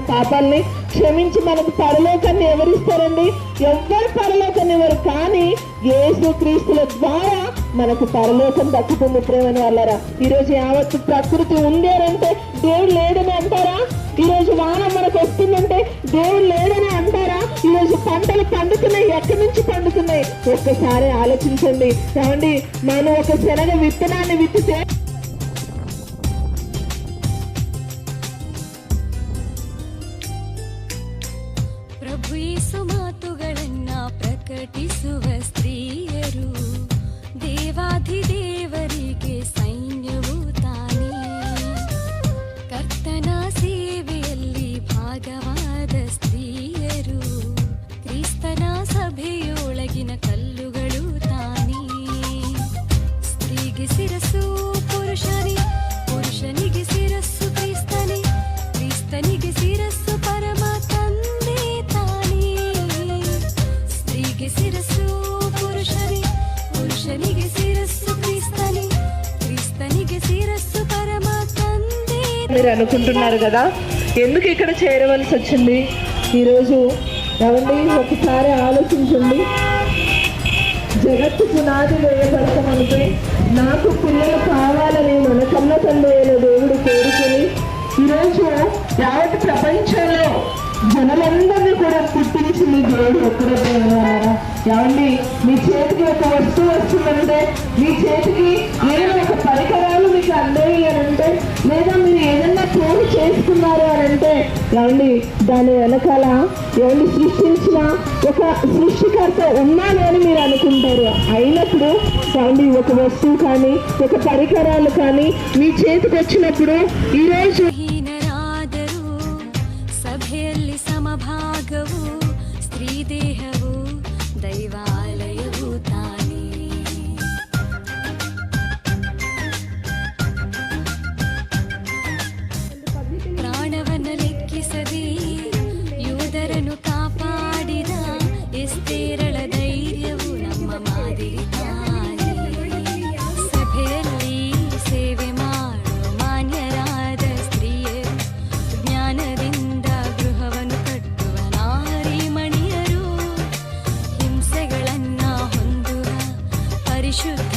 పాపాలని క్షమించి మనకు పరలోకాన్ని ఎవరిస్తారండి? ఎవ్వరు పరలోకాన్ని ఇవ్వరు. కానీ యేసు క్రీస్తుల ద్వారా మనకు పరలోకం దక్కుతుంది. ప్రేమని వాళ్ళరా, ఈరోజు యావత్తు ప్రకృతి ఉంది అంటే దేవుడు లేడని అంటారా? ఈరోజు వాన మనకు వస్తుందంటే దేవుడు లేడని అంటారా? ఈరోజు పంటలు పండుతున్నాయి, ఎక్కడి నుంచి పండుతున్నాయి? ఒక్కసారి ఆలోచించండి. ఏమండి, మనం ఒక శనగ విత్తనాన్ని విత్తితే ಯೇಸು ಮಾತುಗಳನ್ನ ಪ್ರಕಟಿಸುವ ಸ್ತ್ರೀಯರು, ದೇವಾಧಿದೇವರಿಗೆ ಸೈನ್ಯವು ತಾನೇ. ಕರ್ತನ ಸೇವೆಯಲ್ಲಿ ಭಾಗವಾದ ಸ್ತ್ರೀಯರು, ಕ್ರಿಸ್ತನ ಸಭೆಯೊಳಗಿನ ಕಲ್ಲುಗಳು ತಾನೇ. ಸ್ತ್ರೀಗೆ ಶಿರಸ್ಸು ಪುರುಷನೇ, ಪುರುಷನಿಗೆ ಶಿರಸ್ಸು ಕ್ರಿಸ್ತನೇ, ಕ್ರಿಸ್ತನಿಗೆ ಶಿರಸ್ಸು ಪರಮ ತಂದೆ ತಾನೇ. ಸ್ತ್ರೀಗೆ ಶಿರಸ್ಸು ಪುರುಷನೇ, ಪುರುಷನಿಗೆ ಶಿರಸ್సు క్రీస్తనే, క్రీస్తనిగే శిరస్సు పరమ తందే. మీరు అనుకుంటున్నారు కదా ఎందుకు ఇక్కడ చేరవలసి వచ్చింది ఈరోజు? ఏమండి, ఒకసారి ఆలోచించండి. జగత్తు పునాది వేయబడతామంటే నాకు పిల్లలు కావాలని మన కన్న తండ్రి అయిన దేవుడు కోరుకొని ఈరోజు యావత్ ప్రపంచంలో జనులందరినీ కూడా పుట్టించింది దేవుడు ఒక్కడే. ఏమండి, మీ చేతికి ఒక వస్తువు వస్తుందంటే, మీ చేతికి ఏదైనా ఒక పరికరాలు మీకు అందేవి అని అంటే, లేదా మీరు ఏదైనా తోడు చేసుకున్నారు అని అంటే, ఏమండి దాని వెనకాల ఏమండి సృష్టించిన ఒక సృష్టికర్త ఉన్నాను అని మీరు అనుకుంటారు. అయినప్పుడు ఏమండి ఒక వస్తువు కానీ ఒక పరికరాలు కానీ మీ చేతికి వచ్చినప్పుడు ఈరోజు ಸಭೆಯಲ್ಲಿ ಸಮಭಾಗವು ಸ್ತ್ರೀ ದೇಹವು ದೈವಾಲಯವು ತಾನೇ. ಪ್ರಾಣವನ್ನು ಲೆಕ್ಕಿಸದೆ ಯೋಧರನ್ನು ಕಾಪಾಡಿದ ಎಸ್ತೇರಳ ಧೈರ್ಯವು ನಮ್ಮ ಮಾದರಿ ತಾನೇ. ಸಭೆಯಲ್ಲಿ ಸೇವೆ ಮಾಡೋ ಮಾನ್ಯರಾದ ಸ್ತ್ರೀಯರು, ಜ್ಞಾನದಿಂದ ಗೃಹವನ್ನು ಕಟ್ಟುವ ನಾರಿಮಣಿಯರು, ಹಿಂಸೆಗಳನ್ನ ಹೊಂದುವ ಪರಿಶುದ್ಧ